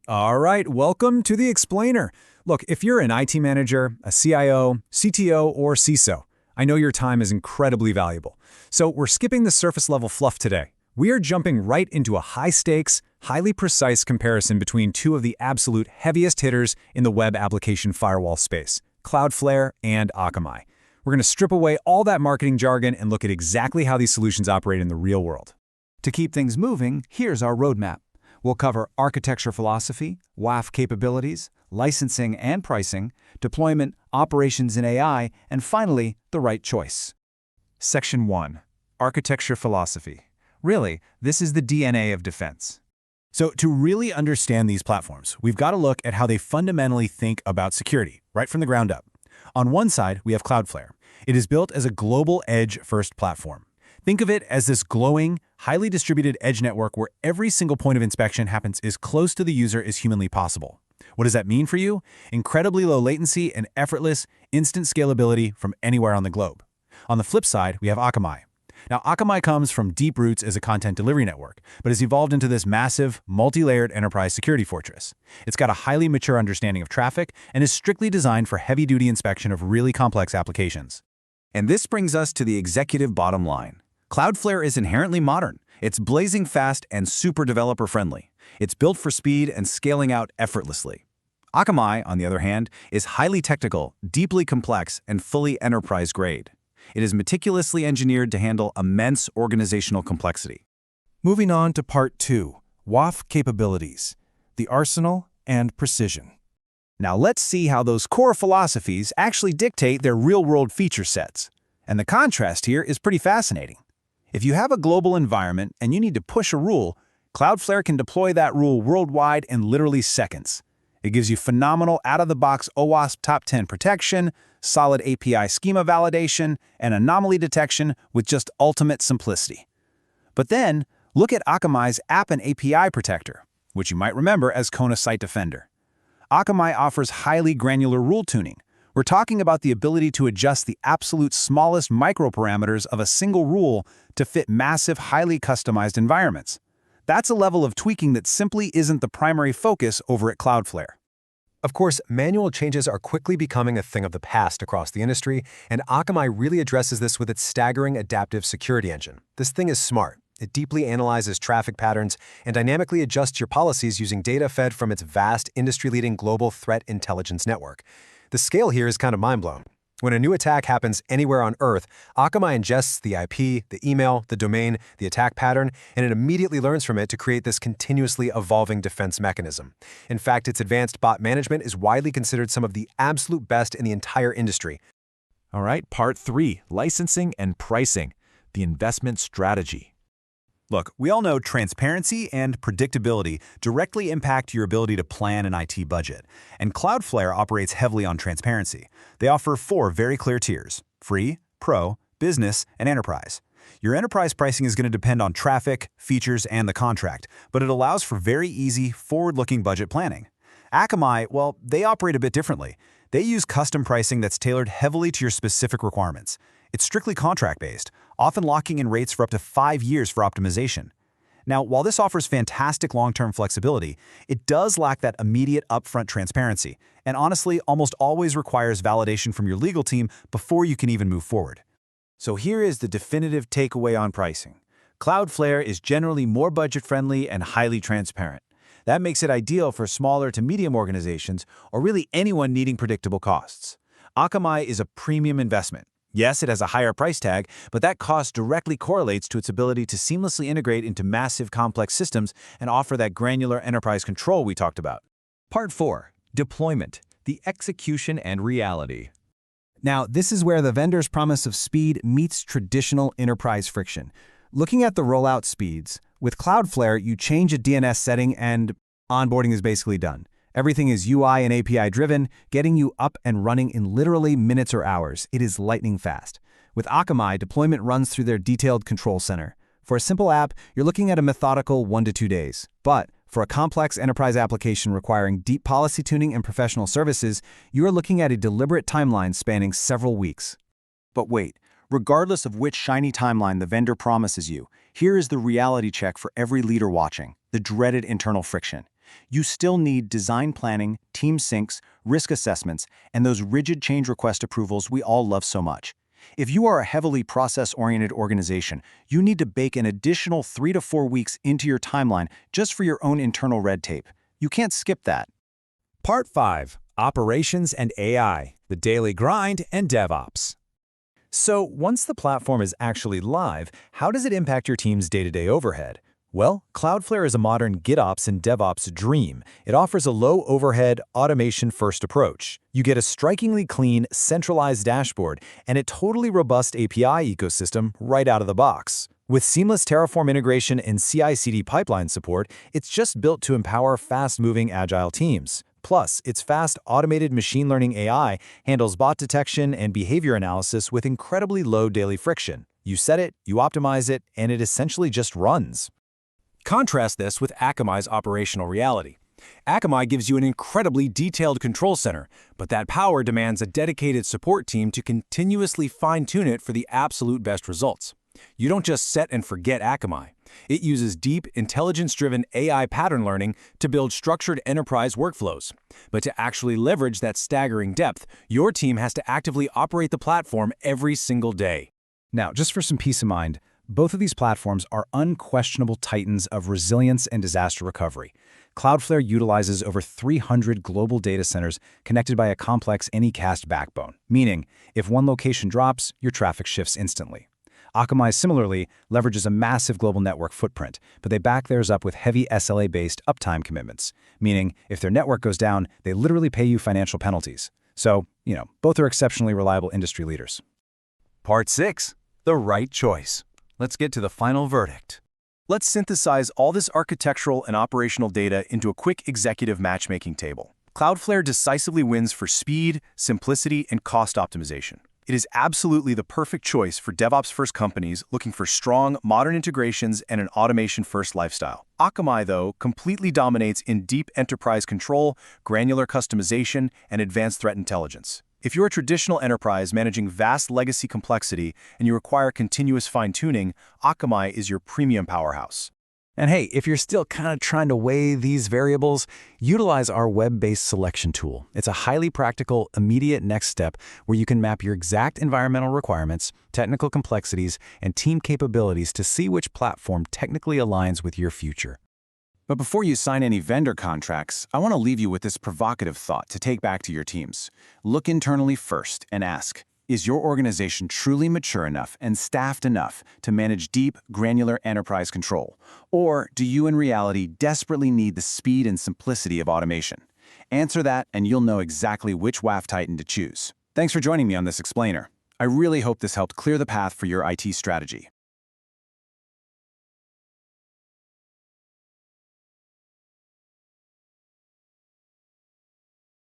All right, welcome to the Explainer. Look, if you're an IT manager, a CIO, CTO, or CISO, I know your time is incredibly valuable. So we're skipping the surface-level fluff today. We are jumping right into a high-stakes, highly precise comparison between two of the absolute heaviest hitters in the web application firewall space, Cloudflare and Akamai. We're going to strip away all that marketing jargon and look at exactly how these solutions operate in the real world. To keep things moving, here's our roadmap. We'll cover architecture philosophy, WAF capabilities, licensing and pricing, deployment, operations in AI, and finally, the right choice. Section 1. Architecture philosophy. Really, this is the DNA of defense. So to really understand these platforms, we've got to look at how they fundamentally think about security, right from the ground up. On one side, we have Cloudflare. It is built as a global edge-first platform. Think of it as this glowing, highly distributed edge network where every single point of inspection happens as close to the user as humanly possible. What does that mean for you? Incredibly low latency and effortless, instant scalability from anywhere on the globe. On the flip side, we have Akamai. Now, Akamai comes from deep roots as a content delivery network, but has evolved into this massive, multi-layered enterprise security fortress. It's got a highly mature understanding of traffic and is strictly designed for heavy-duty inspection of really complex applications. And this brings us to the executive bottom line. Cloudflare is inherently modern. It's blazing fast and super developer-friendly. It's built for speed and scaling out effortlessly. Akamai, on the other hand, is highly technical, deeply complex, and fully enterprise-grade. It is meticulously engineered to handle immense organizational complexity. Moving on to Part 2, WAF capabilities, the arsenal and precision. Now let's see how those core philosophies actually dictate their real-world feature sets. And the contrast here is pretty fascinating. If you have a global environment and you need to push a rule, Cloudflare can deploy that rule worldwide in literally seconds. It gives you phenomenal out-of-the-box OWASP Top 10 protection, solid API schema validation, and anomaly detection with just ultimate simplicity. But then, look at Akamai's App and API Protector, which you might remember as Kona Site Defender. Akamai offers highly granular rule tuning. We're talking about the ability to adjust the absolute smallest microparameters of a single rule to fit massive, highly customized environments. That's a level of tweaking that simply isn't the primary focus over at Cloudflare. Of course, manual changes are quickly becoming a thing of the past across the industry, and Akamai really addresses this with its staggering adaptive security engine. This thing is smart. It deeply analyzes traffic patterns and dynamically adjusts your policies using data fed from its vast, industry-leading global threat intelligence network. The scale here is kind of mind-blowing. When a new attack happens anywhere on Earth, Akamai ingests the IP, the email, the domain, the attack pattern, and it immediately learns from it to create this continuously evolving defense mechanism. In fact, its advanced bot management is widely considered some of the absolute best in the entire industry. All right, Part 3, licensing and pricing, the investment strategy. Look, we all know transparency and predictability directly impact your ability to plan an IT budget, and Cloudflare operates heavily on transparency. They offer 4 very clear tiers: free, pro, business, and enterprise. Your enterprise pricing is going to depend on traffic, features, and the contract, but it allows for very easy, forward-looking budget planning. Akamai, well, they operate a bit differently. They use custom pricing that's tailored heavily to your specific requirements. It's strictly contract-based, often locking in rates for up to 5 years for optimization. Now, while this offers fantastic long-term flexibility, it does lack that immediate upfront transparency, and honestly, almost always requires validation from your legal team before you can even move forward. So here is the definitive takeaway on pricing. Cloudflare is generally more budget-friendly and highly transparent. That makes it ideal for smaller to medium organizations or really anyone needing predictable costs. Akamai is a premium investment. Yes, it has a higher price tag, but that cost directly correlates to its ability to seamlessly integrate into massive complex systems and offer that granular enterprise control we talked about. Part 4, deployment, the execution and reality. Now, this is where the vendor's promise of speed meets traditional enterprise friction. Looking at the rollout speeds, with Cloudflare, you change a DNS setting and onboarding is basically done. Everything is UI and API driven, getting you up and running in literally minutes or hours. It is lightning fast. With Akamai, deployment runs through their detailed control center. For a simple app, you're looking at a methodical 1 to 2 days. But for a complex enterprise application requiring deep policy tuning and professional services, you are looking at a deliberate timeline spanning several weeks. But wait, regardless of which shiny timeline the vendor promises you, here is the reality check for every leader watching, the dreaded internal friction. You still need design planning, team syncs, risk assessments, and those rigid change request approvals we all love so much. If you are a heavily process-oriented organization, you need to bake an additional 3 to 4 weeks into your timeline just for your own internal red tape. You can't skip that. Part 5. Operations and AI, the daily grind and DevOps. So, once the platform is actually live, how does it impact your team's day-to-day overhead? Well, Cloudflare is a modern GitOps and DevOps dream. It offers a low-overhead, automation-first approach. You get a strikingly clean, centralized dashboard and a totally robust API ecosystem right out of the box. With seamless Terraform integration and CI/CD pipeline support, it's just built to empower fast-moving, agile teams. Plus, its fast, automated machine learning AI handles bot detection and behavior analysis with incredibly low daily friction. You set it, you optimize it, and it essentially just runs. Contrast this with Akamai's operational reality. Akamai gives you an incredibly detailed control center, but that power demands a dedicated support team to continuously fine-tune it for the absolute best results. You don't just set and forget Akamai. It uses deep, intelligence-driven AI pattern learning to build structured enterprise workflows. But to actually leverage that staggering depth, your team has to actively operate the platform every single day. Now, just for some peace of mind, both of these platforms are unquestionable titans of resilience and disaster recovery. Cloudflare utilizes over 300 global data centers connected by a complex Anycast backbone, meaning if one location drops, your traffic shifts instantly. Akamai similarly leverages a massive global network footprint, but they back theirs up with heavy SLA-based uptime commitments, meaning if their network goes down, they literally pay you financial penalties. So, both are exceptionally reliable industry leaders. Part 6. The right choice. Let's get to the final verdict. Let's synthesize all this architectural and operational data into a quick executive matchmaking table. Cloudflare decisively wins for speed, simplicity, and cost optimization. It is absolutely the perfect choice for DevOps-first companies looking for strong, modern integrations and an automation-first lifestyle. Akamai, though, completely dominates in deep enterprise control, granular customization, and advanced threat intelligence. If you're a traditional enterprise managing vast legacy complexity and you require continuous fine-tuning, Akamai is your premium powerhouse. And hey, if you're still kind of trying to weigh these variables, utilize our web-based selection tool. It's a highly practical, immediate next step where you can map your exact environmental requirements, technical complexities, and team capabilities to see which platform technically aligns with your future. But before you sign any vendor contracts, I want to leave you with this provocative thought to take back to your teams. Look internally first and ask, is your organization truly mature enough and staffed enough to manage deep, granular enterprise control? Or do you in reality desperately need the speed and simplicity of automation? Answer that and you'll know exactly which WAF Titan to choose. Thanks for joining me on this explainer. I really hope this helped clear the path for your IT strategy.